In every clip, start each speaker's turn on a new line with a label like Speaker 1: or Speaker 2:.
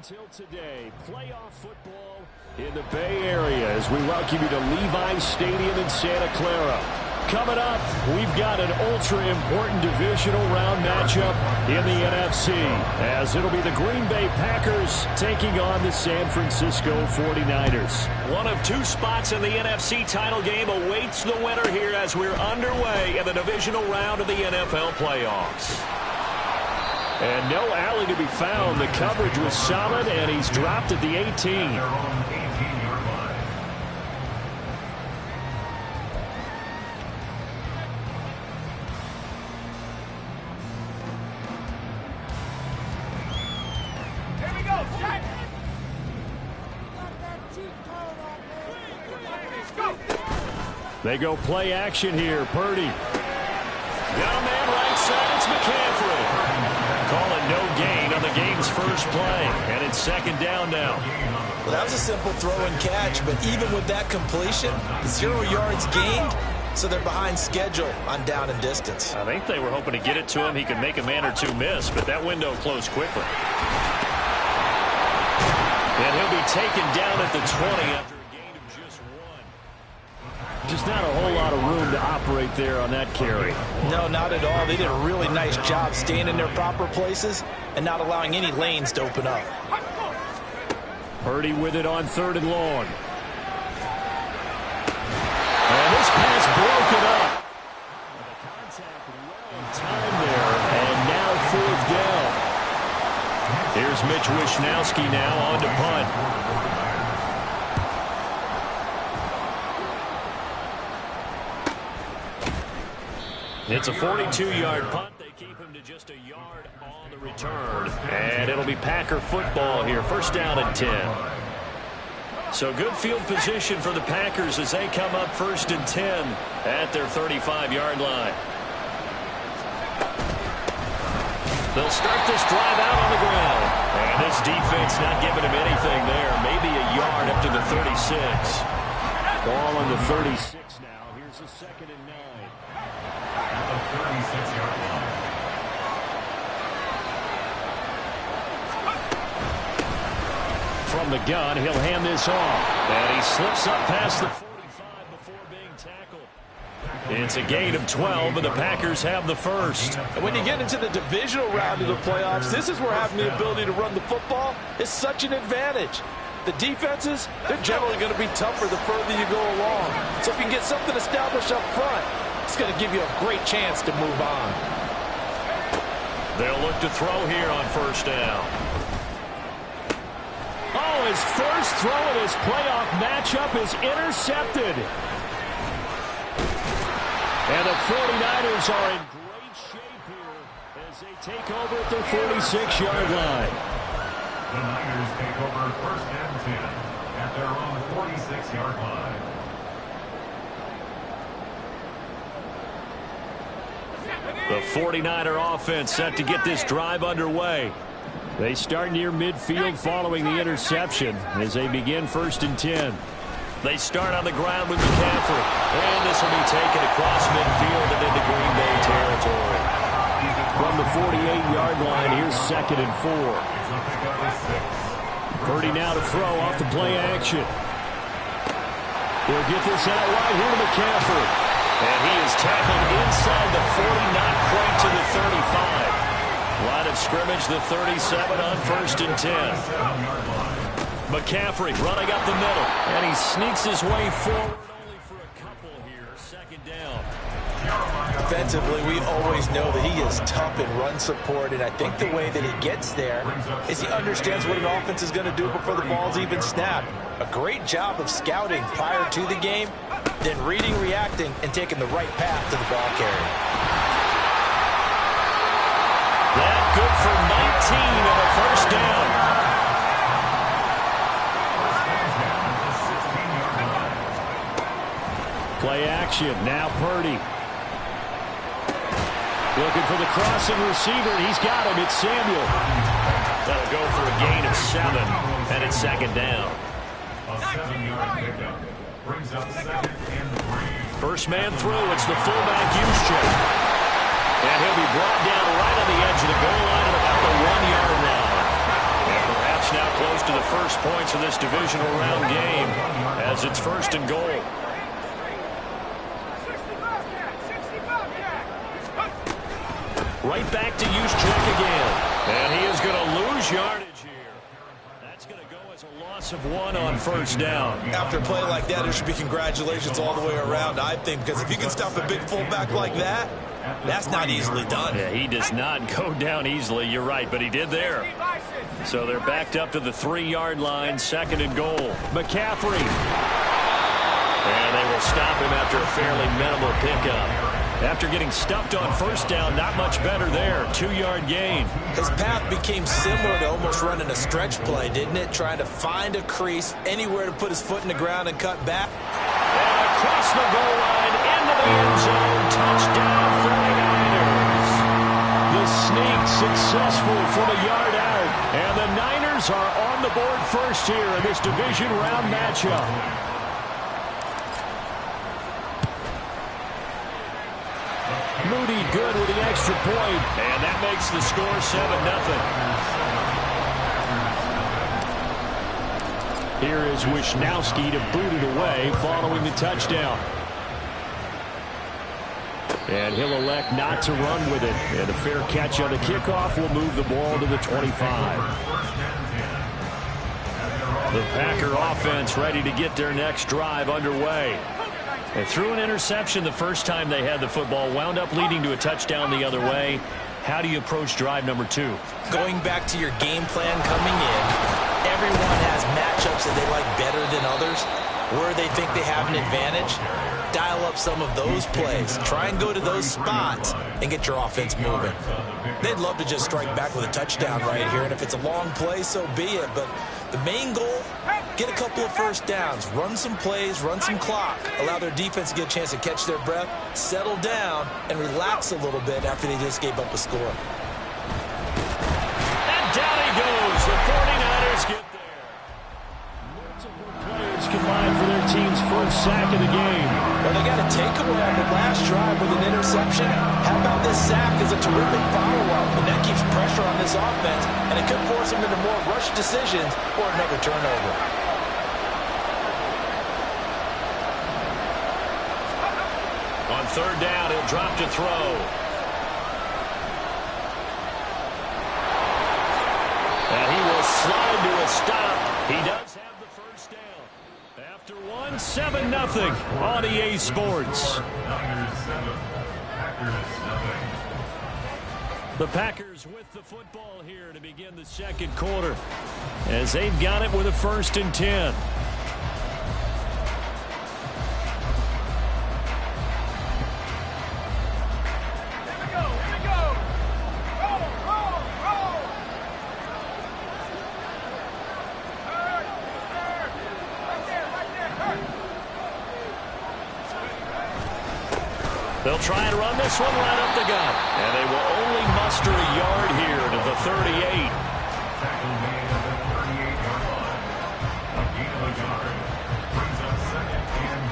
Speaker 1: until today, playoff football in the Bay Area as we welcome you to Levi's Stadium in Santa Clara. Coming up, we've got an ultra-important divisional round matchup in the NFC, as it'll be the Green Bay Packers taking on the San Francisco 49ers.
Speaker 2: One of two spots in the NFC title game awaits the winner here as we're underway in the divisional round of the NFL playoffs.
Speaker 1: And no alley to be found. The coverage was solid, and he's dropped at the 18. They go play action here. Purdy.
Speaker 2: Got a man right side. It's McCaffrey. Calling no gain on the game's first play. And it's second down now.
Speaker 3: Well, that was a simple throw and catch, but even with that completion, 0 yards gained, so they're behind schedule on down and distance.
Speaker 2: I think they were hoping to get it to him. He could make a man or two miss, but that window closed quickly. And he'll be taken down at the 20 after a gain of just one.
Speaker 1: Just not a whole lot of room to operate there on that carry.
Speaker 3: No, not at all. They did a really nice job staying in their proper places and not allowing any lanes to open up.
Speaker 1: Purdy with it on 3rd and long. And this pass broken up. The contact well timed there, and now 4th down.
Speaker 2: Here's Mitch Wishnowski now on to punt. It's a 42-yard punt. They keep him to just a yard on the return. And it'll be Packer football here. First down and 10. So good field position for the Packers as they come up 1st and 10 at their 35-yard line. They'll start this drive out on the ground. And this defense not giving him anything there. Maybe a yard up to the 36.
Speaker 1: Ball on the 36 now. Here's a 2nd and 9.
Speaker 4: At the 36-yard line.
Speaker 1: From the gun, he'll hand this off. And he slips up past the 45 before being tackled.
Speaker 2: It's a gain of 12, and the Packers have the first.
Speaker 3: And when you get into the divisional round of the playoffs, this is where having the ability to run the football is such an advantage. The defenses, they're generally going to be tougher the further you go along. So if you can get something established up front, it's going to give you a great chance to move on.
Speaker 2: They'll look to throw here on 1st down.
Speaker 1: Oh, his first throw in his playoff matchup is intercepted. And the 49ers are in great shape here as they take over at their 46-yard line.
Speaker 4: The Niners take over 1st and 10 at their own 46-yard line.
Speaker 2: The 49er offense set to get this drive underway.
Speaker 1: They start near midfield following the interception as they begin 1st and 10.
Speaker 2: They start on the ground with McCaffrey. And this will be taken across midfield and into Green Bay territory.
Speaker 1: From the 48-yard line, here's 2nd and 4. Purdy now to throw off the play action. He'll get this out wide here to McCaffrey.
Speaker 2: And he is tackled inside the 40, not quite to the 35. Line of scrimmage, the 37 on 1st and 10. McCaffrey running up the middle, and he sneaks his way forward only for a couple here. 2nd down.
Speaker 3: Offensively, we always know that he is tough in run support, and I think the way that he gets there is he understands what an offense is going to do before the ball's even snapped. A great job of scouting prior to the game, then reading, reacting, and taking the right path to the ball carrier.
Speaker 2: That good for 19 and a 1st down.
Speaker 1: Play action. Now Purdy. Looking for the crossing receiver. He's got him. It's Samuel.
Speaker 2: That'll go for a gain of 7, and it's 2nd down.
Speaker 4: A 7-yard pickup brings up 2nd and 3.
Speaker 2: First man through. It's the fullback Juszczyk. And he'll be brought down right on the edge of the goal line at about the 1-yard line. And perhaps now to the first points of this divisional round game as it's 1st and goal. Right back to Gunittttt again. And he is going to lose yardage here. That's going to go as a loss of 1 on 1st down.
Speaker 3: After a play like that, there should be congratulations all the way around, I think, because if you can stop a big fullback like that, that's not easily done.
Speaker 2: Yeah, he does not go down easily. You're right, but he did there. So they're backed up to the 3-yard line, 2nd and goal. McCaffrey. And they will stop him after a fairly minimal pickup. After getting stuffed on 1st down, not much better there. 2-yard gain.
Speaker 3: His path became similar to almost running a stretch play, didn't it? Trying to find a crease, anywhere to put his foot in the ground and cut back.
Speaker 2: And across the goal line, into the end zone. Touchdown, 49ers.
Speaker 1: The sneak successful from a yard out. And the Niners are on the board first here in this division round matchup. Moody good with the extra point.
Speaker 2: And that makes the score 7-0.
Speaker 1: Here is Wishnowski to boot it away following the touchdown. And he'll elect not to run with it. And a fair catch on the kickoff will move the ball to the 25.
Speaker 2: The Packer offense ready to get their next drive underway. They threw an interception the first time they had the football, wound up leading to a touchdown the other way. How do you approach drive number 2?
Speaker 3: Going back to your game plan coming in, everyone has matchups that they like better than others. Where they think they have an advantage, dial up some of those plays. Try and go to those spots and get your offense moving. They'd love to just strike back with a touchdown right here, and if it's a long play, so be it. But the main goal, get a couple of 1st downs, run some plays, run some clock, allow their defense to get a chance to catch their breath, settle down, and relax a little bit after they just gave up a score.
Speaker 2: And down he goes. The 49ers get there.
Speaker 1: Combined for their team's first sack of the game.
Speaker 3: Well, they got a takeaway on the last drive with an interception. How about this sack as a terrific follow-up? And that keeps pressure on this offense, and it could force them into more rush decisions or another turnover.
Speaker 2: On 3rd down, he'll drop to throw. And he will slide to a stop. He does have the first down. After 7-0 on EA Sports. The Packers with the football here to begin the 2nd quarter as they've got it with a 1st and 10. They'll try and run this one right up the gut. And they will only muster a yard here to the 38.
Speaker 4: Tackle made at the 38-yard line. A gain of a yard brings up 2nd and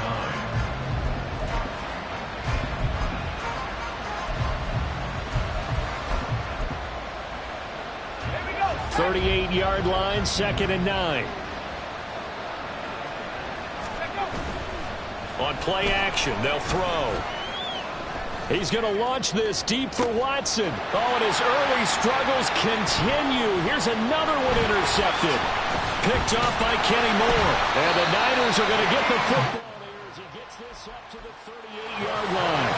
Speaker 1: 9. 38-yard line, 2nd and 9.
Speaker 2: On play action, they'll throw.
Speaker 1: He's going to launch this deep for Watson. Oh, and his early struggles continue. Here's another one intercepted. Picked off by Kenny Moore. And the Niners are going to get the football here as he gets this up to the 38-yard line.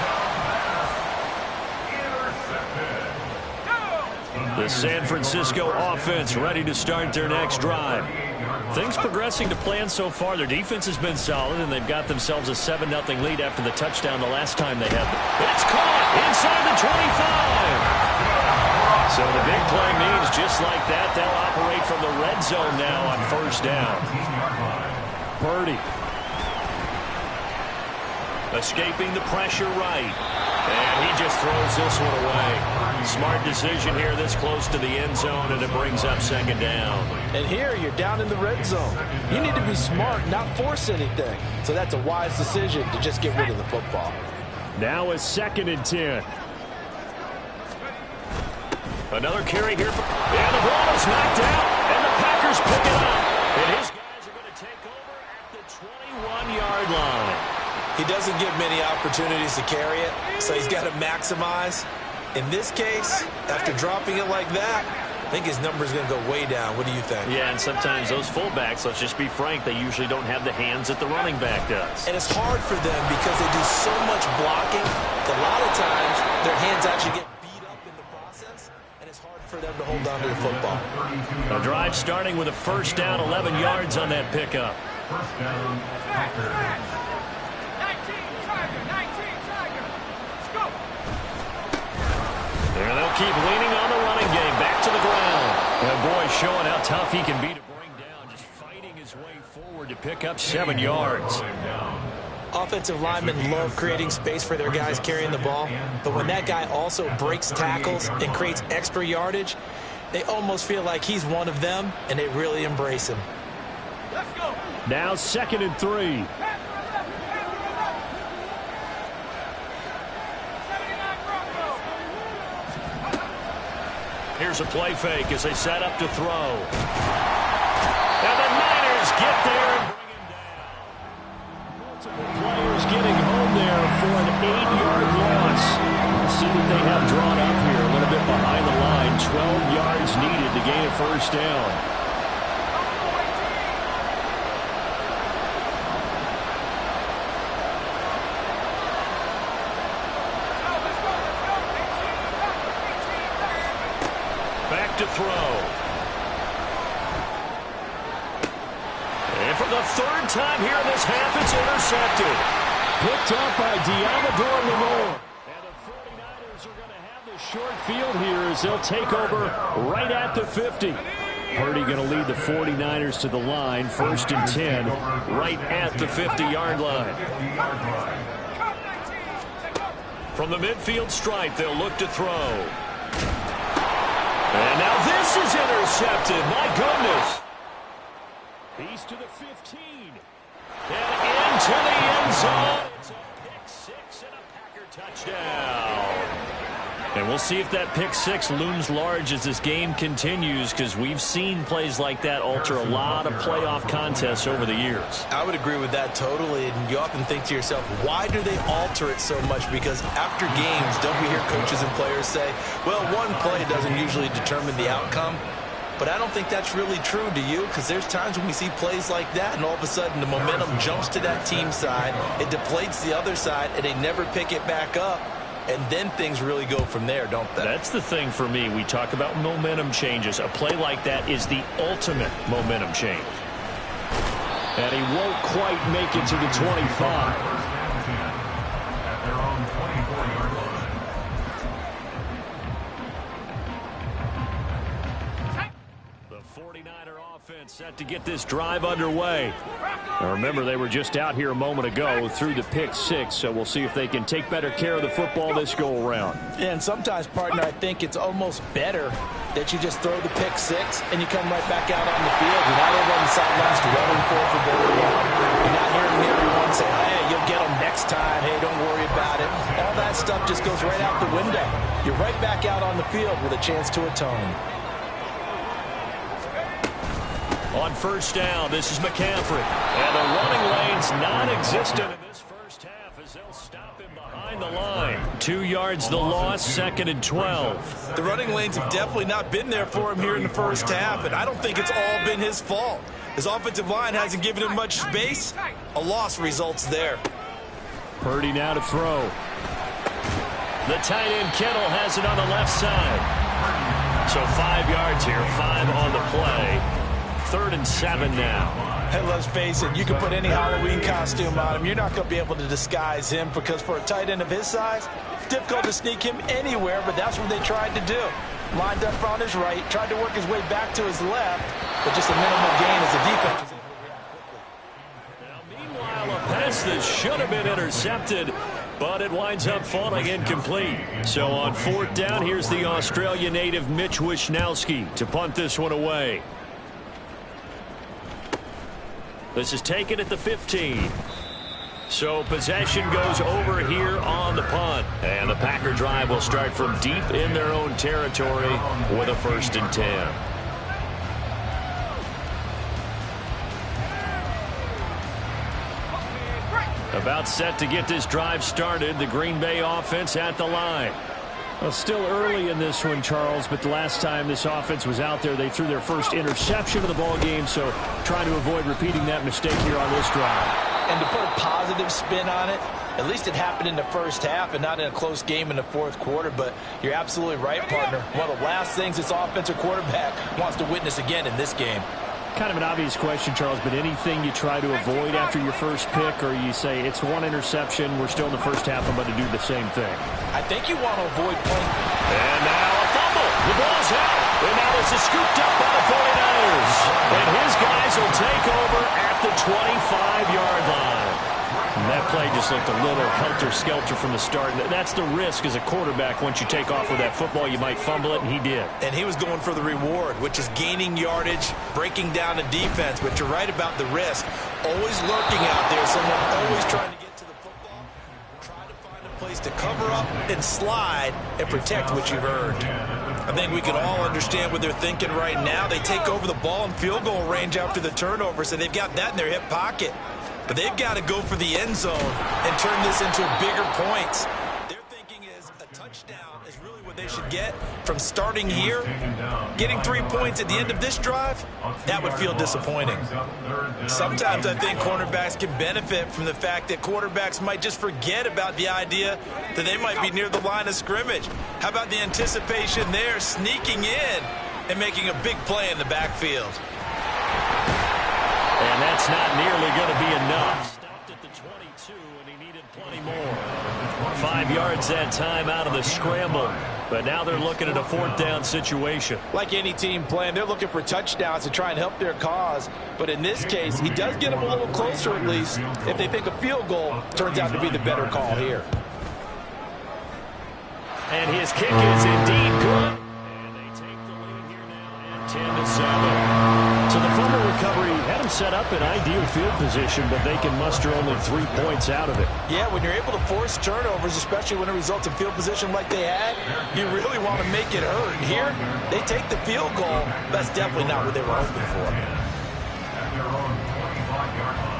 Speaker 2: The San Francisco offense ready to start their next drive. Things progressing to plan so far. Their defense has been solid, and they've got themselves a 7-0 lead after the touchdown the last time they had them. It's caught inside the 25. So the big play means just like that, they'll operate from the red zone now on 1st down.
Speaker 1: Purdy.
Speaker 2: Escaping the pressure right. And he just throws this one away. Smart decision here this close to the end zone, and it brings up 2nd down.
Speaker 3: And here you're down in the red zone. You need to be smart, not force anything. So that's a wise decision to just get rid of the football.
Speaker 1: Now is 2nd and 10.
Speaker 2: Another carry here. And the ball is knocked out, and the Packers pick it up.
Speaker 3: doesn't get many opportunities to carry it, so he's got to maximize. In this case, after dropping it like that, I think his number is going to go way down. What do you think?
Speaker 2: Yeah, and sometimes those fullbacks, let's just be frank, they usually don't have the hands that the running back does.
Speaker 3: And it's hard for them because they do so much blocking. A lot of times, their hands actually get beat up in the process, and it's hard for them to hold on to the football.
Speaker 2: The drive starting with a first down, 11 yards on that pickup.
Speaker 4: First down, Packers.
Speaker 2: And they'll keep leaning on the running game. Back to the ground. And boy, showing how tough he can be to bring down. Just fighting his way forward to pick up 7 yards.
Speaker 3: Offensive linemen love creating space for their guys carrying the ball. But when that guy also breaks tackles and creates extra yardage, they almost feel like he's one of them, and they really embrace him.
Speaker 1: Let's go. Now 2nd and 3.
Speaker 2: Here's a play fake as they set up to throw. And the Niners get there and bring him down.
Speaker 1: Multiple players getting home there for an 8-yard loss. Let's see what they have drawn up here. A little bit behind the line. 12 yards needed to gain a first down.
Speaker 2: To throw. And for the 3rd time here in this half, it's intercepted.
Speaker 1: Picked up by Diamador Lenore. And the 49ers are going to have the short field here as they'll take over right at the 50. Purdy going to lead the 49ers to the line. 1st and 10, right at the 50-yard line. From the midfield stripe, they'll look to throw. And now this is intercepted. My goodness. He's to the 15.
Speaker 2: And into the end zone. It's a pick 6 and a Packer touchdown. And we'll see if that pick 6 looms large as this game continues, because we've seen plays like that alter a lot of playoff contests over the years.
Speaker 3: I would agree with that totally, and you often think to yourself, why do they alter it so much? Because after games, don't we hear coaches and players say, well, one play doesn't usually determine the outcome? But I don't think that's really true, do you? Because there's times when we see plays like that, and all of a sudden the momentum jumps to that team side, it deflates the other side, and they never pick it back up. And then things really go from there, don't they?
Speaker 2: That's the thing for me. We talk about momentum changes. A play like that is the ultimate momentum change.
Speaker 1: And he won't quite make it to the 25.
Speaker 4: At their own 24-yard line.
Speaker 1: The 49er offense set to get this drive underway. Now remember, they were just out here a moment ago through the pick 6, so we'll see if they can take better care of the football this go-around.
Speaker 3: Yeah, and sometimes, partner, I think it's almost better that you just throw the pick 6 and you come right back out on the field. You're not over on the sidelines dwelling for goal line. You're not hearing everyone say, hey, you'll get them next time. Hey, don't worry about it. All that stuff just goes right out the window. You're right back out on the field with a chance to atone.
Speaker 2: On first down, this is McCaffrey. And the running lane's non-existent in this first half as they'll stop him behind the line. 2 yards the loss, 2nd and 12.
Speaker 3: The running lanes have definitely not been there for him here in the first half, and I don't think it's all been his fault. His offensive line hasn't given him much space. A loss results there.
Speaker 1: Purdy now to throw.
Speaker 2: The tight end Kittle has it on the left side. So 5 yards here, 5 on the play. 3rd and 7 now.
Speaker 3: Hey, let's face it, you can put any Halloween costume on him. You're not going to be able to disguise him, because for a tight end of his size, it's difficult to sneak him anywhere, but that's what they tried to do. Lined up on his right, tried to work his way back to his left, but just a minimal gain as the defense was able to react quickly.
Speaker 2: Now, meanwhile, a pass that should have been intercepted, but it winds up falling incomplete. So on 4th down, here's the Australia native Mitch Wishnowsky to punt this one away. This is taken at the 15. So possession goes over here on the punt. And the Packer drive will start from deep in their own territory with a 1st and 10. About set to get this drive started. The Green Bay offense at the line.
Speaker 1: Well, still early in this one, Charles, but the last time this offense was out there, they threw their first interception of the ball game, so trying to avoid repeating that mistake here on this drive.
Speaker 3: And to put a positive spin on it, at least it happened in the first half and not in a close game in the fourth quarter, but you're absolutely right, partner. One of the last things this offensive quarterback wants to witness again in this game.
Speaker 1: Kind of an obvious question, Charles, but anything you try to avoid after your first pick, or you say it's one interception, we're still in the first half, I'm going to do the same thing?
Speaker 3: I think you want to avoid playing.
Speaker 2: And now a fumble. The ball's out. And now this is scooped up by the 49ers. And his guys will take over at the 25-yard line. And that play just looked a little helter-skelter from the start. That's the risk as a quarterback. Once you take off with that football, you might fumble it, and he did.
Speaker 3: And he was going for the reward, which is gaining yardage, breaking down a defense. But you're right about the risk. Always lurking out there. Someone always trying to get to the football. Try to find a place to cover up and slide and protect what you've earned. I think we can all understand what they're thinking right now. They take over the ball in field goal range after the turnover, so they've got that in their hip pocket. But they've got to go for the end zone and turn this into bigger points. Their thinking is a touchdown is really what they should get from starting here. Getting 3 points at the end of this drive, that would feel disappointing. Sometimes I think cornerbacks can benefit from the fact that quarterbacks might just forget about the idea that they might be near the line of scrimmage. How about the anticipation there, sneaking in and making a big play in the backfield?
Speaker 2: And that's not nearly going to be enough. Stopped at the 22, and he needed plenty more. 5 yards that time out of the scramble. But now they're looking at a fourth down situation.
Speaker 3: Like any team playing, they're looking for touchdowns to try and help their cause. But in this case, he does get them a little closer at least if they think a field goal turns out to be the better call here.
Speaker 2: And his kick is indeed good. And they take the lead here now at 10-7. So the fumble recovery had him set up in ideal field position, but they can muster only 3 points out of it.
Speaker 3: Yeah, when you're able to force turnovers, especially when it results in field position like they had, you really want to make it hurt. Here, they take the field goal. That's definitely not what they were hoping for.
Speaker 4: At their own 25-yard line.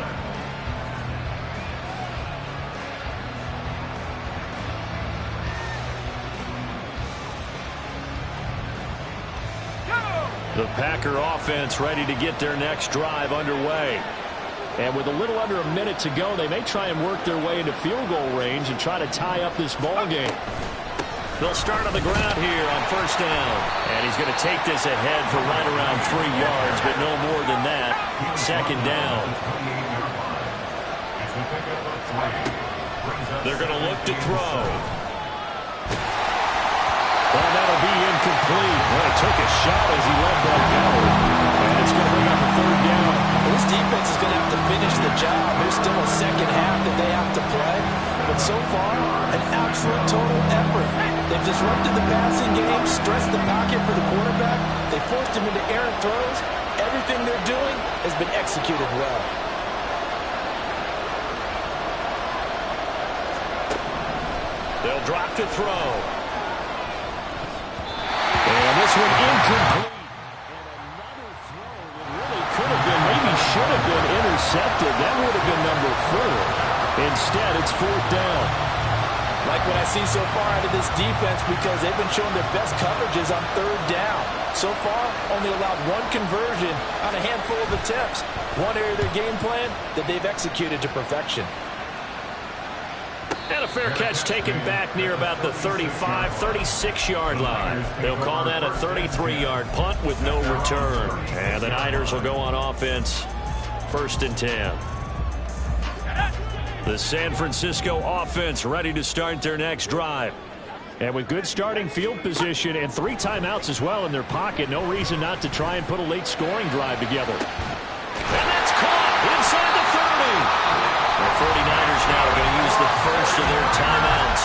Speaker 2: The Packer offense ready to get their next drive underway.
Speaker 1: And with a little under a minute to go, they may try and work their way into field goal range and try to tie up this ball game.
Speaker 2: They'll start on the ground here on first down. And he's going to take this ahead for right around 3 yards, but no more than that. Second down. They're going to look to throw.
Speaker 1: Well, that'll be incomplete. Well, he took a shot as he let that go. And it's going to bring up a third down.
Speaker 3: This defense is going to have to finish the job. There's still a second half that they have to play. But so far, an absolute total effort. They've disrupted the passing game, stressed the pocket for the quarterback. They forced him into errant throws. Everything they're doing has been executed well.
Speaker 2: They'll drop to throw.
Speaker 1: And this one incomplete. And another throw that really could have been, maybe should have been intercepted. That would have been number 4. Instead, it's fourth down.
Speaker 3: Like what I see so far out of this defense, because they've been showing their best coverages on third down. So far, only allowed 1 conversion on a handful of attempts. One area of their game plan that they've executed to perfection.
Speaker 2: And a fair catch taken back near about the 35, 36-yard line. They'll call that a 33-yard punt with no return. And the Niners will go on offense, 1st and 10. The San Francisco offense ready to start their next drive.
Speaker 1: And with good starting field position and 3 timeouts as well in their pocket, no reason not to try and put a late scoring drive together.
Speaker 2: And that's caught inside the 30. The 49ers now are going to use the first of their timeouts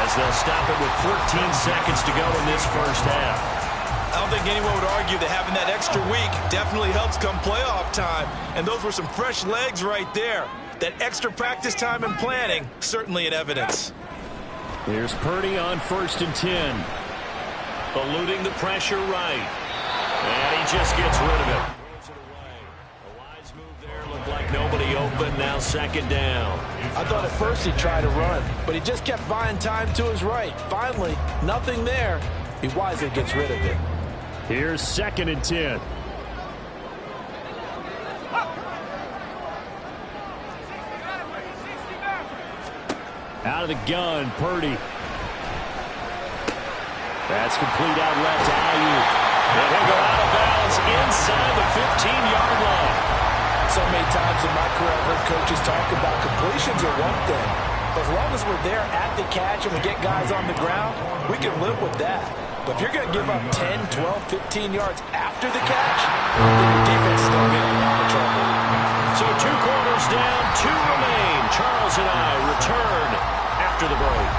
Speaker 2: as they'll stop it with 14 seconds to go in this first half.
Speaker 3: I don't think anyone would argue that having that extra week definitely helps come playoff time. And those were some fresh legs right there. That extra practice time and planning, certainly in evidence.
Speaker 1: Here's Purdy on 1st and 10.
Speaker 2: Eluding the pressure right. And he just gets rid of it. Throws it away. A wise move there. Looked like nobody open. Now now second down.
Speaker 3: I thought at first he'd try to run, but he just kept buying time to his right. Finally, nothing there. He wisely gets rid of it.
Speaker 1: Here's 2nd and 10. Out of the gun, Purdy. That's complete out left to Ayuk.
Speaker 2: And he'll go out of bounds inside the 15-yard line.
Speaker 3: So many times in my career I've heard coaches talk about completions are one thing. But as long as we're there at the catch and we get guys on the ground, we can live with that. But if you're going to give up 10, 12, 15 yards after the catch, then your defense is going to be in a lot of trouble.
Speaker 2: So 2 quarters down, 2 remain. Charles and I return after the break.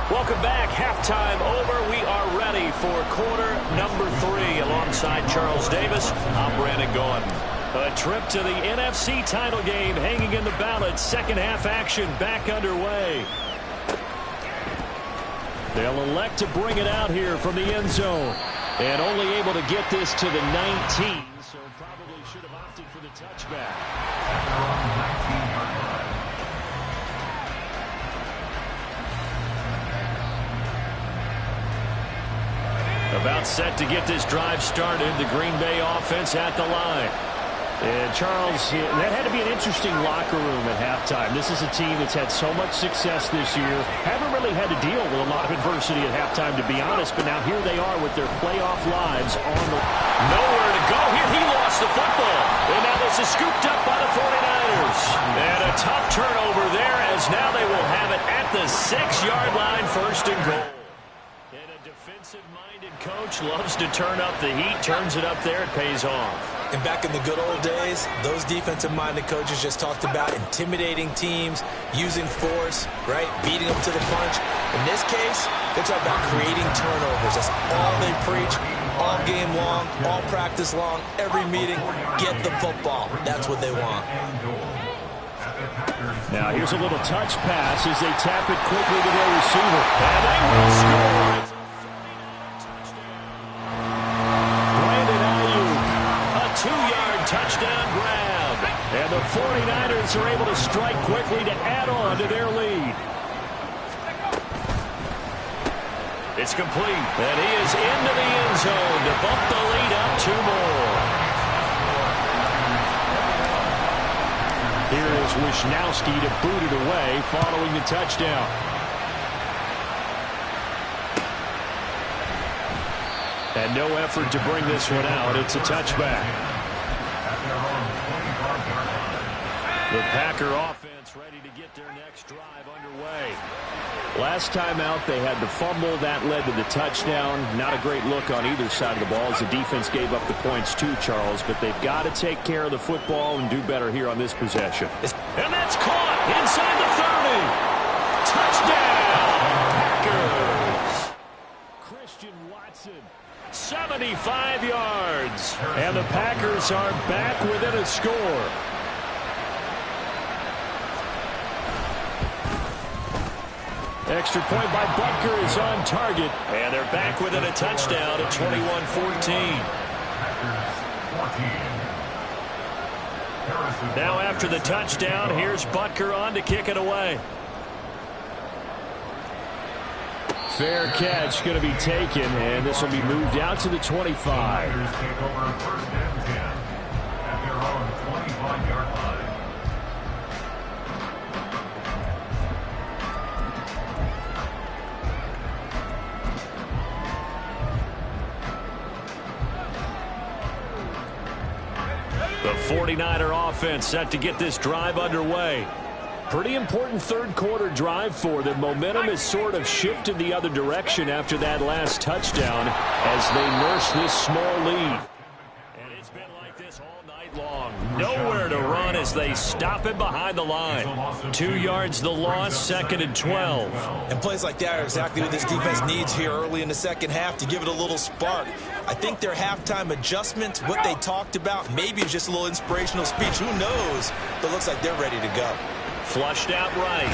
Speaker 2: Welcome back. Halftime over. We are ready for quarter number 3. Alongside Charles Davis, I'm Brandon Gaudin. A trip to the NFC title game hanging in the balance. Second half action back underway.
Speaker 1: They'll elect to bring it out here from the end zone. And only able to get this to the 19. So probably should have opted for the touchback.
Speaker 2: About set to get this drive started. The Green Bay offense at the line.
Speaker 1: And Charles, that had to be an interesting locker room at halftime. This is a team that's had so much success this year. Haven't really had to deal with a lot of adversity at halftime, to be honest. But now here they are with their playoff lives on the...
Speaker 2: Nowhere to go here. He lost the football. And now this is scooped up by the 49ers. And a tough turnover there as now they will have it at the 6-yard line, 1st and goal. And a defensive-minded coach loves to turn up the heat, turns it up there, it pays off.
Speaker 3: And back in the good old days, those defensive-minded coaches just talked about intimidating teams, using force, right, beating them to the punch. In this case, they're talking about creating turnovers. That's all they preach, all game long, all practice long, every meeting. Get the football. That's what they want.
Speaker 1: Now here's a little touch pass as they tap it quickly to their receiver. And they will score.
Speaker 2: Touchdown grab.
Speaker 1: And the 49ers are able to strike quickly to add on to their lead.
Speaker 2: It's complete. And he is into the end zone to bump the lead up 2 more.
Speaker 1: Here is Wishnowski to boot it away following the touchdown. And no effort to bring this one out. It's a touchback. The Packer offense ready to get their next drive underway. Last time out, they had the fumble. That led to the touchdown. Not a great look on either side of the ball as the defense gave up the points too, Charles. But they've got to take care of the football and do better here on this possession.
Speaker 2: And that's caught inside the 30. Touchdown, Packers.
Speaker 1: Christian Watson.
Speaker 2: 75 yards.
Speaker 1: And the Packers are back within a score. Extra point by Butker is on target.
Speaker 2: And they're back within a touchdown at 21-14. Now after the touchdown, here's Butker on to kick it away.
Speaker 1: Fair catch going to be taken, and this will be moved out to the 25.
Speaker 2: The 49er offense set to get this drive underway.
Speaker 1: Pretty important third quarter drive for them. Momentum has sort of shifted the other direction after that last touchdown as they nurse this small lead.
Speaker 2: And it's been like this all night long. Nowhere to run as they stop him behind the line. 2 yards the loss, 2nd and 12.
Speaker 3: And plays like that are exactly what this defense needs here early in the second half to give it a little spark. I think their halftime adjustment, what they talked about, maybe it's just a little inspirational speech. Who knows? But it looks like they're ready to go.
Speaker 2: Flushed out right.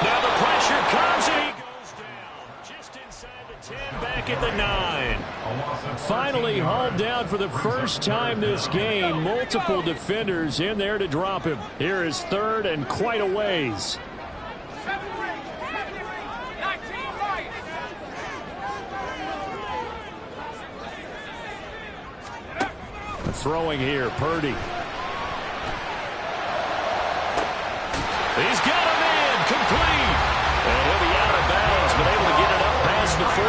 Speaker 2: Now the pressure comes and he goes down just inside the 10 back at the 9.
Speaker 1: Finally hauled down for the first time this game. Multiple defenders in there to drop him. Here is third and quite a ways. Throwing here, Purdy.
Speaker 2: He's got him in, complete. And he'll be out of bounds, but able to get it up past the 45.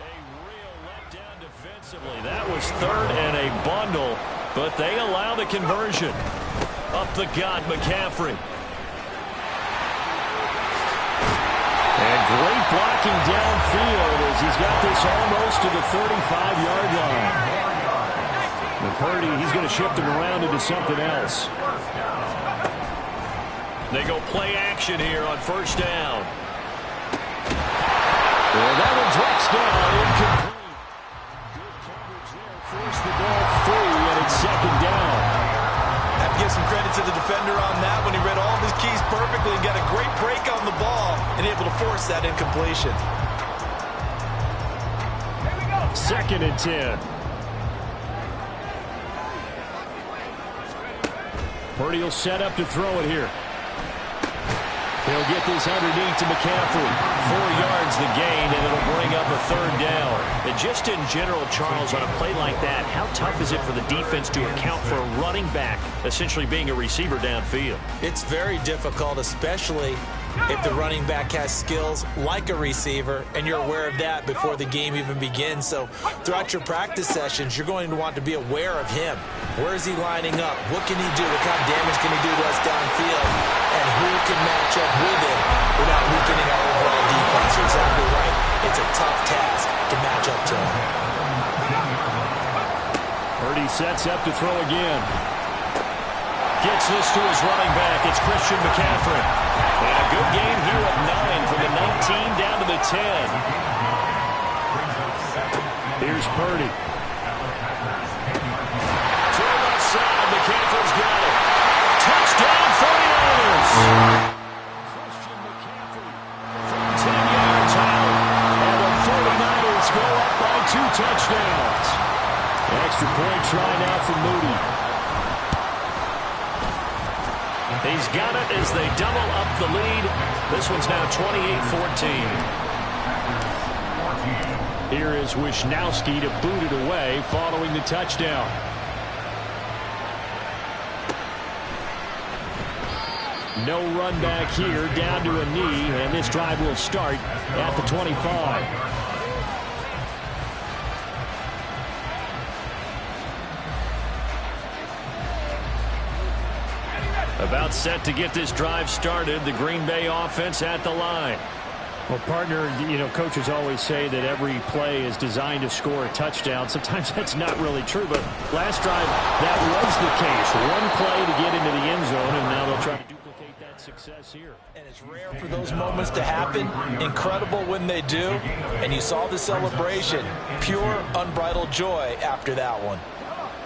Speaker 2: A real letdown defensively. That was third and a bundle, but they allow the conversion. Up the gut, McCaffrey. And great blocking downfield as he's got this almost to the 35-yard line. And Purdy, he's going to shift him around into something else. They go play action here on first down.
Speaker 1: Well, that one drops down, incomplete. Good coverage there, forced the ball free, and it's second down.
Speaker 3: I have to give some credit to the defender on that when he read all of his keys perfectly and got a great break on the ball and able to force that incompletion.
Speaker 1: Second and 10. Purdy will set up to throw it here. He'll get this underneath to McCaffrey. 4 yards the gain, and it'll bring up a third down.
Speaker 2: And just in general, Charles, on a play like that, how tough is it for the defense to account for a running back essentially being a receiver downfield?
Speaker 3: It's very difficult, especially if the running back has skills like a receiver, and you're aware of that before the game even begins. So throughout your practice sessions, you're going to want to be aware of him. Where is he lining up? What can he do? What kind of damage can he do to us downfield? And who can match up with him without weakening our overall defense? You're exactly right. It's a tough task to match up to him.
Speaker 1: Purdy sets up to throw again.
Speaker 2: Gets this to his running back. It's Christian McCaffrey. And a good game here of 9 from the 19 down to the 10.
Speaker 1: Here's Purdy.
Speaker 2: Throw left side. McCaffrey's got it. Touchdown 49ers.
Speaker 1: Christian McCaffrey
Speaker 2: From 10 yards out.
Speaker 1: and the 49ers go up by 2 touchdowns. Extra point try now for Moody.
Speaker 2: He's got it as they double up the lead. This one's now 28-14.
Speaker 1: Here is Wisnowski to boot it away following the touchdown. No run back here, down to a knee, and this drive will start at the 25.
Speaker 2: About set to get this drive started. The Green Bay offense at the line.
Speaker 1: Well, partner, you know, coaches always say that every play is designed to score a touchdown. Sometimes that's not really true, but last drive, that was the case. One play to get into the end zone, and now they'll try to duplicate that success here.
Speaker 3: And it's rare for those moments to happen. Incredible when they do. And you saw the celebration. Pure, unbridled joy after that one.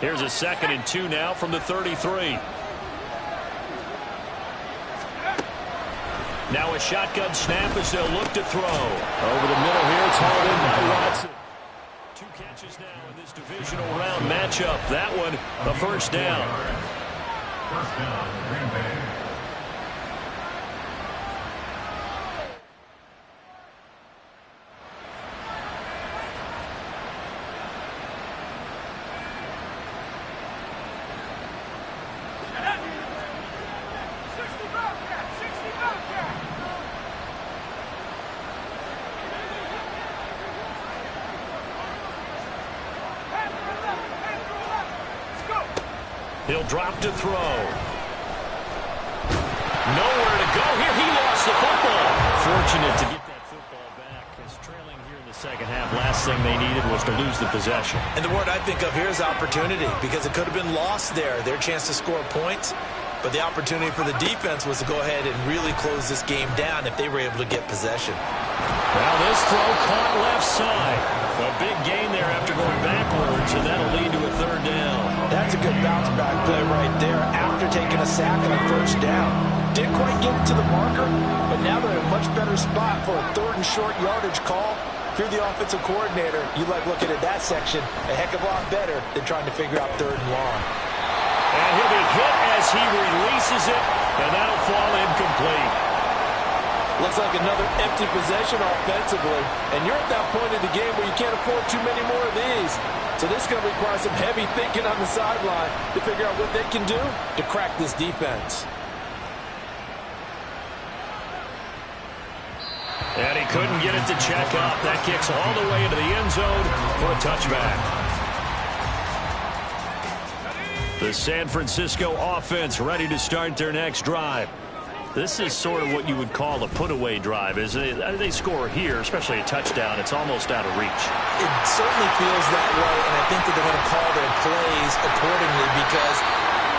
Speaker 2: Here's a 2nd and 2 now from the 33. Now a shotgun snap as they'll look to throw.
Speaker 1: Over the middle here, it's hauled in by Watson.
Speaker 2: 2 catches now in this divisional round matchup. That one, a first down.
Speaker 4: First down, Green Bay.
Speaker 2: He'll drop to throw. Nowhere to go here. He lost the football.
Speaker 1: Fortunate to get that football back, as trailing here in the second half. Last thing they needed was to lose the possession.
Speaker 3: And the word I think of here is opportunity, because it could have been lost there. Their chance to score points. But the opportunity for the defense was to go ahead and really close this game down if they were able to get possession.
Speaker 2: Now this throw caught left side. A big gain there after going backwards, and that'll lead to a third down.
Speaker 3: That's a good bounce back play right there after taking a sack on first down. Didn't quite get it to the marker, but now they're in a much better spot for a 3rd and short yardage call. you're the offensive coordinator, you like looking at that section a heck of a lot better than trying to figure out 3rd and long.
Speaker 2: And he'll be hit as he releases it, and that'll fall incomplete.
Speaker 3: Looks like another empty possession offensively, and you're at that point in the game where you can't afford too many more of these. So this is going to require some heavy thinking on the sideline to figure out what they can do to crack this defense.
Speaker 2: And he couldn't get it to check up. That kicks all the way into the end zone for a touchback. The San Francisco offense ready to start their next drive. This is sort of what you would call a put-away drive, isn't it? They score here, especially a touchdown. It's almost out of reach.
Speaker 3: It certainly feels that way, and I think that they're going to call their plays accordingly because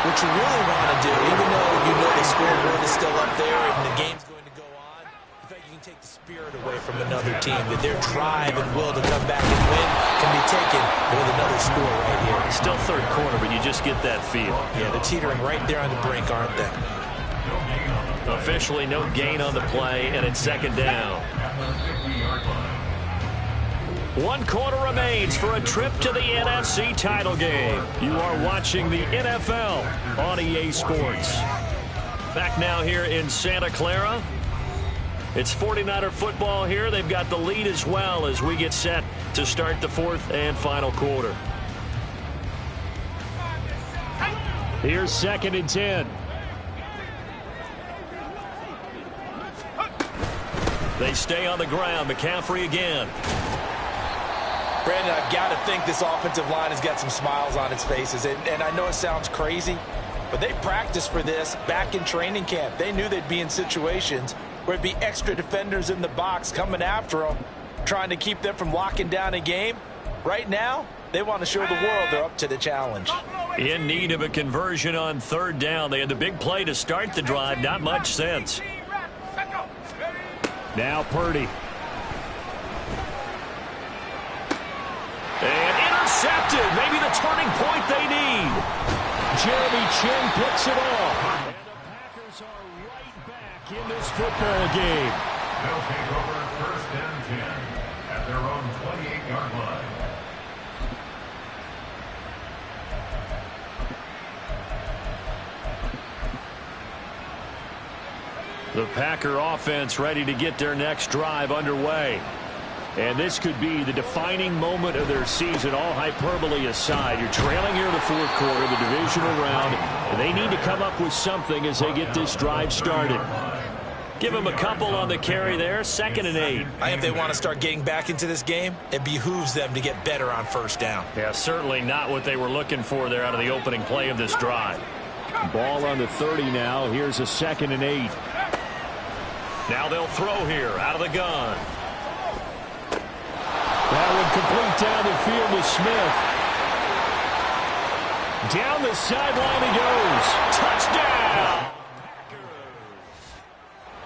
Speaker 3: what you really want to do, even though you know the scoreboard is still up there and the game's going to go on, in fact, you can take the spirit away from another team, that their drive and will to come back and win can be taken with another score right here.
Speaker 2: Still 3rd quarter, but you just get that feel.
Speaker 3: Yeah, they're teetering right there on the brink, aren't they?
Speaker 2: Officially no gain on the play, and it's 2nd down. 1 quarter remains for a trip to the NFC title game. You are watching the NFL on EA Sports. Back now here in Santa Clara. It's 49er football here. They've got the lead as well as we get set to start the 4th and final quarter.
Speaker 1: Here's 2nd and 10.
Speaker 2: They stay on the ground. McCaffrey again.
Speaker 3: Brandon, I've got to think this offensive line has got some smiles on its faces. And I know it sounds crazy, but they practiced for this back in training camp. They knew they'd be in situations where it'd be extra defenders in the box coming after them, trying to keep them from locking down a game. Right now, they want to show the world they're up to the challenge.
Speaker 2: In need of a conversion on 3rd down. They had the big play to start the drive. Not much sense.
Speaker 1: Now Purdy.
Speaker 2: And intercepted. Maybe the turning point they need.
Speaker 1: Jeremy Chin picks it off. And the Packers are right back in this football game.
Speaker 4: They'll take over 1st and 10 at their own 28-yard line.
Speaker 2: The Packer offense ready to get their next drive underway.
Speaker 1: And this could be the defining moment of their season, all hyperbole aside. You're trailing here in the 4th quarter, the divisional round, and they need to come up with something as they get this drive started.
Speaker 2: Give them a couple on the carry there. 2nd and 8.
Speaker 3: I think they want to start getting back into this game. It behooves them to get better on 1st down.
Speaker 2: Yeah, certainly not what they were looking for there out of the opening play of this drive.
Speaker 1: Ball on the 30 now. Here's a 2nd and 8.
Speaker 2: Now they'll throw here out of the gun.
Speaker 1: That one complete down the field to Smith. Down the sideline he goes. Touchdown!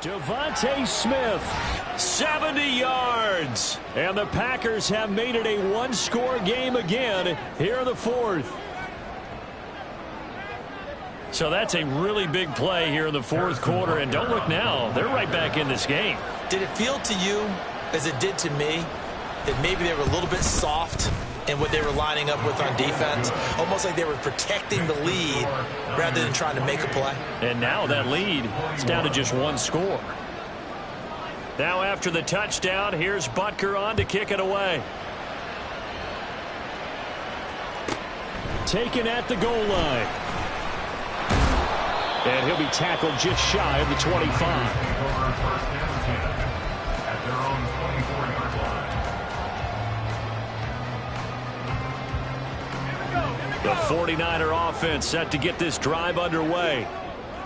Speaker 1: Devontae Smith.
Speaker 2: 70 yards.
Speaker 1: And the Packers have made it a 1-score game again here in the 4th.
Speaker 2: So that's a really big play here in the 4th quarter. And don't look now. They're right back in this game.
Speaker 3: Did it feel to you, as it did to me, that maybe they were a little bit soft in what they were lining up with on defense? Almost like they were protecting the lead rather than trying to make a play.
Speaker 2: And now that lead is down to just 1 score. Now after the touchdown, here's Butker on to kick it away.
Speaker 1: Taken at the goal line. And he'll be tackled just shy of the 25.
Speaker 4: At their own 24-yard line.
Speaker 2: The 49er offense set to get this drive underway.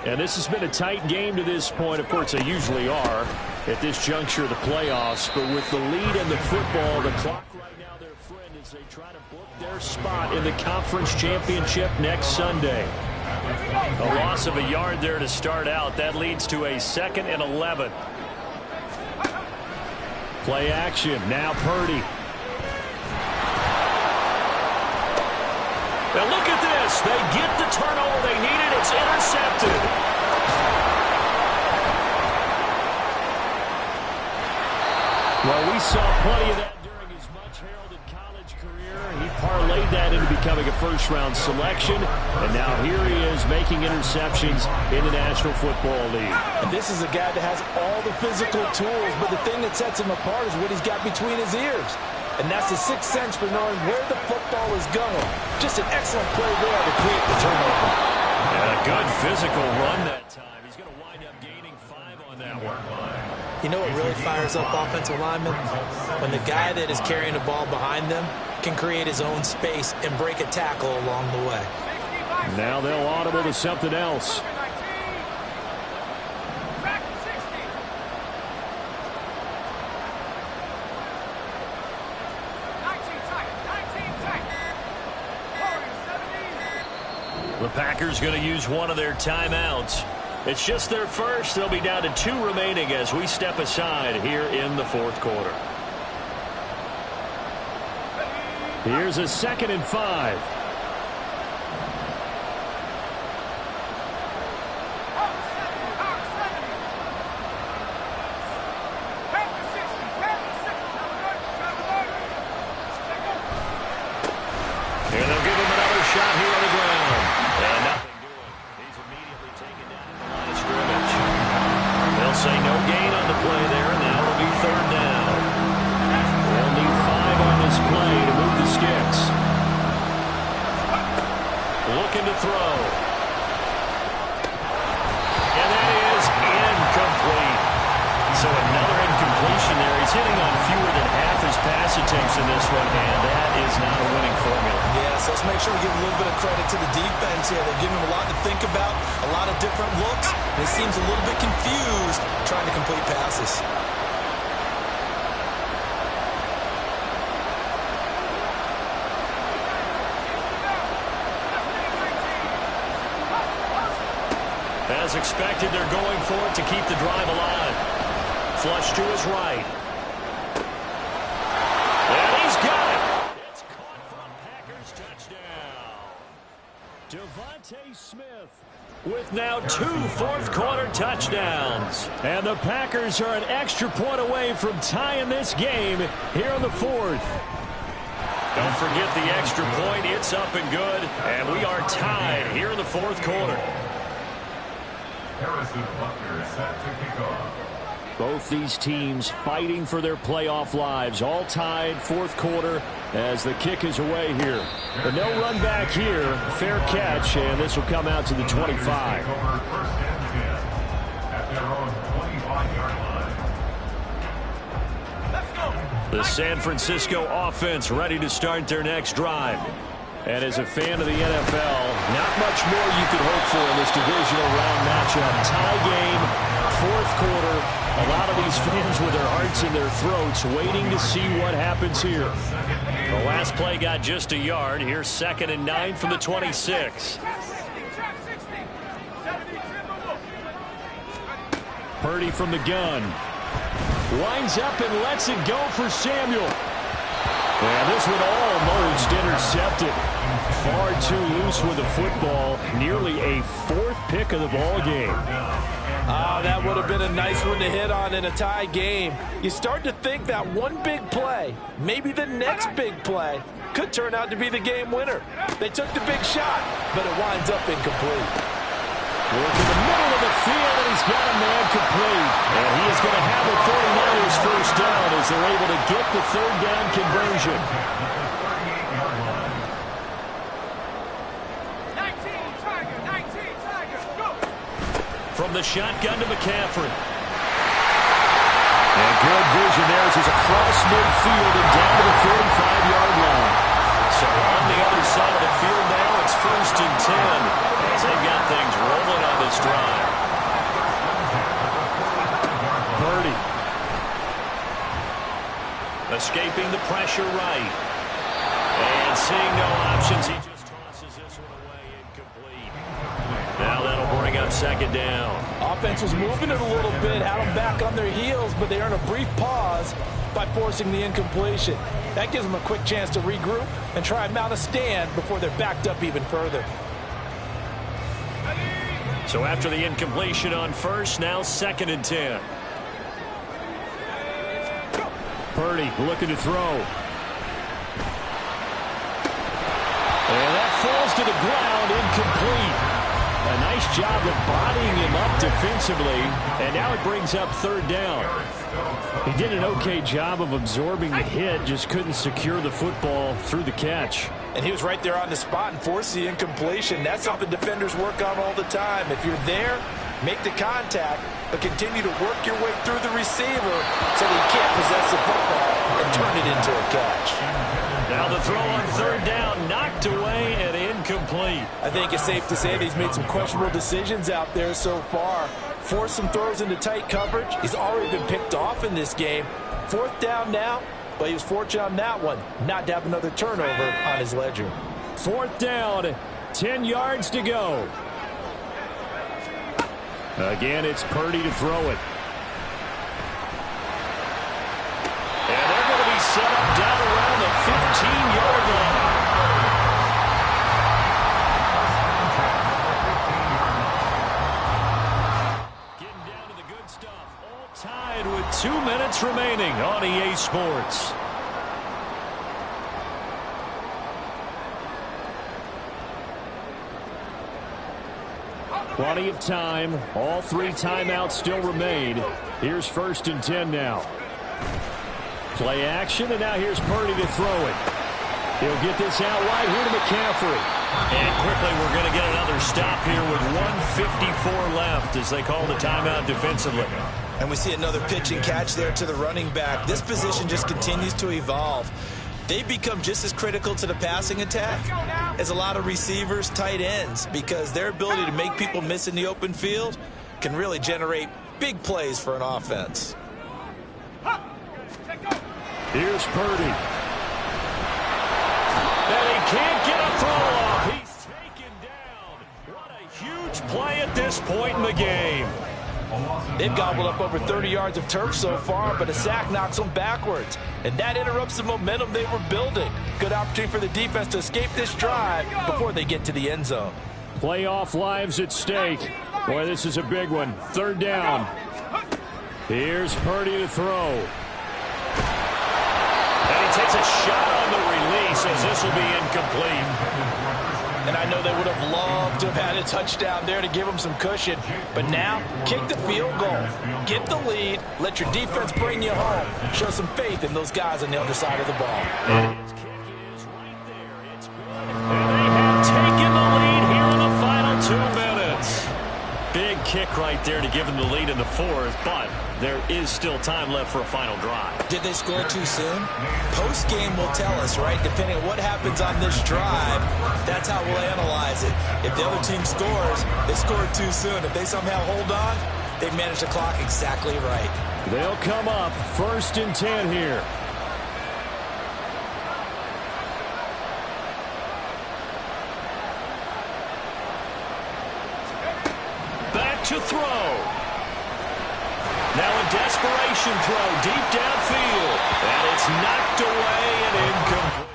Speaker 1: And this has been a tight game to this point. Of course, they usually are at this juncture of the playoffs. But with the lead in the football, the clock right now, their friend, as they try to book their spot in the conference championship next Sunday.
Speaker 2: A loss of a yard there to start out. That leads to a 2nd and 11.
Speaker 1: Play action. Now Purdy.
Speaker 2: Now look at this. They get the turnover they needed. It's intercepted.
Speaker 1: Well, we saw plenty of that. becoming a first-round selection. And now here he is making interceptions in the National Football League.
Speaker 3: And this is a guy that has all the physical tools, but the thing that sets him apart is what he's got between his ears. And that's the sixth sense for knowing where the football is going. Just an excellent play there to create the turnover.
Speaker 2: And a good physical run that time. He's going to wind up gaining 5 on that one.
Speaker 3: You know what really fires up offensive linemen? When the guy that is carrying the ball behind them can create his own space and break a tackle along the way.
Speaker 1: Now they'll audible to something else.
Speaker 2: The Packers going to use one of their timeouts. It's just their first. They'll be down to 2 remaining as we step aside here in the fourth quarter.
Speaker 1: Here's a 2nd and 5.
Speaker 2: And they'll give him another shot here on the ground. And nothing doing. He's immediately taken down at the line of scrimmage. They'll say no gain on the play there, and now it'll be 3rd down.
Speaker 1: They'll need 5 on this play to move the sticks.
Speaker 2: Looking to throw. And that is incomplete. So another incompletion there. He's hitting on fewer than half his pass attempts in this one, and that is not a winning formula.
Speaker 3: Yes, let's make sure we give a little bit of credit to the defense here. They're giving him a lot to think about, a lot of different looks, and he seems a little bit confused trying to complete passes.
Speaker 2: As expected, they're going for it to keep the drive alive. Flush to his right. And he's got it. It's caught from Packers touchdown.
Speaker 1: Devontae Smith
Speaker 2: With now 2 fourth-quarter touchdowns.
Speaker 1: And the Packers are an extra point away from tying this game here in the 4th.
Speaker 2: Don't forget the extra point. It's up and good. And we are tied here in the 4th quarter.
Speaker 4: Harrison Butker set to kick off.
Speaker 1: Both these teams fighting for their playoff lives. All tied 4th quarter as the kick is away here. But no run back here. Fair catch, and this will come out to the 25.
Speaker 4: First and 10 at their own 25-yard line.
Speaker 2: The San Francisco offense ready to start their next drive.
Speaker 1: And as a fan of the NFL, not much more you could hope for in this divisional round matchup. Tie game, 4th quarter. A lot of these fans with their hearts in their throats waiting to see what happens here.
Speaker 2: The last play got just a yard. Here's 2nd and 9 from the 26.
Speaker 1: Purdy from the gun. Winds up and lets it go for Samuel. And this one almost intercepted. Far too loose with the football. Nearly a 4th pick of the ball game.
Speaker 3: That would have been a nice one to hit on in a tie game. You start to think that one big play, maybe the next big play, could turn out to be the game winner. They took the big shot, but it winds up incomplete.
Speaker 1: Work in the middle of the field, and he's got a man complete. And he is going to have a 49ers first down as they're able to get the 3rd down conversion.
Speaker 2: From the shotgun to McCaffrey.
Speaker 1: And good vision there as he's across midfield and down to the 45-yard line.
Speaker 2: So on the other side of the field now, it's 1st and 10 as they've got things rolling on this drive.
Speaker 1: Purdy.
Speaker 2: Escaping the pressure right. And seeing no options, he just tosses this one away incomplete. Now that'll bring up 2nd down.
Speaker 3: Offense was moving it a little bit, had them back on their heels, but they earn a brief pause by forcing the incompletion. That gives them a quick chance to regroup and try and mount a stand before they're backed up even further.
Speaker 2: So after the incompletion on 1st, now 2nd and 10.
Speaker 1: Purdy looking to throw. falls to the ground, incomplete. A nice job of bodying him up defensively, and now it brings up third down. He did an okay job of absorbing the hit, just couldn't secure the football through the catch.
Speaker 3: And he was right there on the spot and forced the incompletion. That's something defenders work on all the time. If you're there, make the contact, but continue to work your way through the receiver so that you can't possess the football and turn it into a catch.
Speaker 1: Now the throw on third down, knocked away and incomplete.
Speaker 3: I think it's safe to say that he's made some questionable decisions out there so far. Forced some throws into tight coverage. He's already been picked off in this game. Fourth down now, but he was fortunate on that one not to have another turnover on his ledger.
Speaker 1: Fourth down, 10 yards to go. Again, it's Purdy to throw it. And they're going to be set up down around the 15-yard line. Getting down to the good stuff. All tied with 2 minutes remaining on EA Sports. Plenty of time. All 3 timeouts still remain. Here's 1st and 10 now. Play action, and now here's Purdy to throw it. He'll get this out wide here to McCaffrey. And quickly, we're going to get another stop here with 1:54 left as they call the timeout defensively.
Speaker 3: And we see another pitch and catch there to the running back. This position just continues to evolve. They become just as critical to the passing attack as a lot of receivers, tight ends, because their ability to make people miss in the open field can really generate big plays for an offense.
Speaker 1: Here's Purdy. And he can't get a throw off. He's taken down. What a huge play at this point in the game.
Speaker 3: They've gobbled up over 30 yards of turf so far, but a sack knocks them backwards. And that interrupts the momentum they were building. Good opportunity for the defense to escape this drive before they get to the end zone.
Speaker 1: Playoff lives at stake. Boy, this is a big one. Third down. Here's Purdy to throw.
Speaker 2: And he takes a shot on the release as this will be incomplete.
Speaker 3: And I know they would have loved to have had a touchdown there to give them some cushion. But now, kick the field goal. Get the lead. Let your defense bring you home. Show some faith in those guys on the other side of the ball.
Speaker 1: And his kick is right there. It's good. And they have taken the lead here in the final 2 minutes.
Speaker 2: Big kick right there to give them the lead in the 4th, but there is still time left for a final drive.
Speaker 3: Did they score too soon? Post-game will tell us, right? Depending on what happens on this drive, that's how we'll analyze it. If the other team scores, they scored too soon. If they somehow hold on, they've managed the clock exactly right.
Speaker 1: They'll come up 1st and 10 here. Back to throw. Now a desperation throw deep downfield. And it's knocked away and incomplete.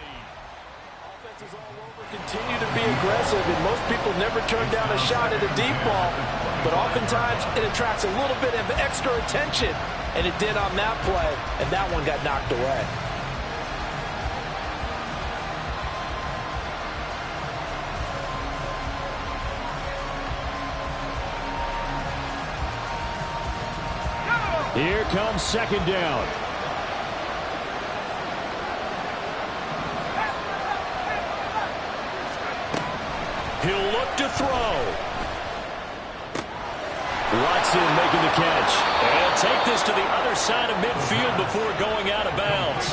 Speaker 3: Offenses all over continue to be aggressive, and most people never turn down a shot at a deep ball. But oftentimes it attracts a little bit of extra attention, and it did on that play, and that one got knocked away.
Speaker 1: Here comes 2nd down. He'll look to throw. Watson making the catch. And he'll take this to the other side of midfield before going out of bounds.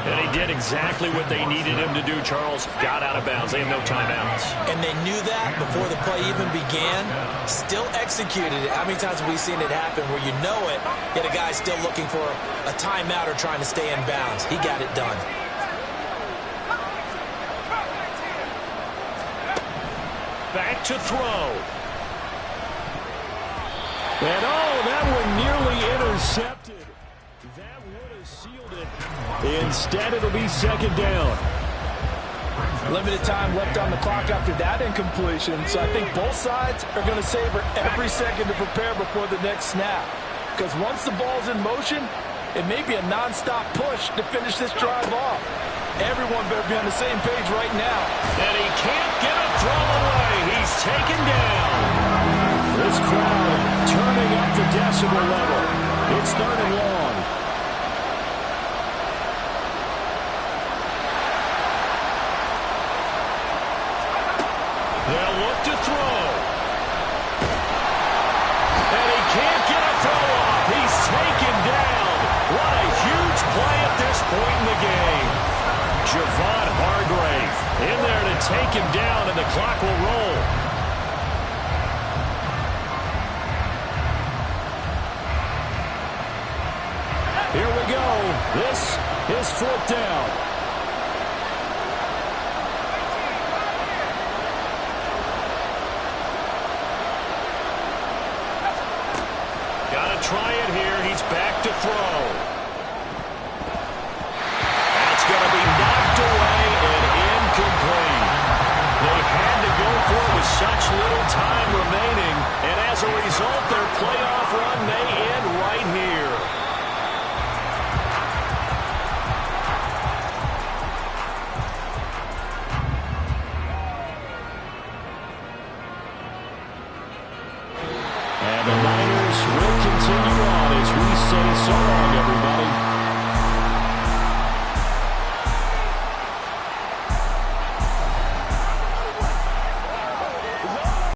Speaker 1: And he did exactly what they needed him to do, Charles. Got out of bounds. They have no timeouts.
Speaker 3: And they knew that before the play even began. Still executed it. How many times have we seen it happen where you know it, yet a guy's still looking for a timeout or trying to stay in bounds? He got it done.
Speaker 1: Back to throw. And that one nearly intercepted. That would have sealed it. Instead, it'll be 2nd down.
Speaker 3: Limited time left on the clock after that incompletion, so I think both sides are going to savor every second to prepare before the next snap. Because once the ball's in motion, it may be a nonstop push to finish this drive off. Everyone better be on the same page right now.
Speaker 2: And he can't get a throw away. He's taken down.
Speaker 1: This crowd turning up the decibel level. It's 3rd and long.
Speaker 2: They'll look to throw. And he can't get a throw off. He's taken down. What a huge play at this point in the game. Javon Hargrave in there to take him down, and the clock will roll.
Speaker 1: Here we go. This is 4th down.
Speaker 2: Gotta try it here. He's back to throw. That's gonna be knocked away and incomplete. They had to go for it with such little time remaining, and as a result, their playoff run may end right here.
Speaker 1: And the Niners will continue on as we say so long, everybody.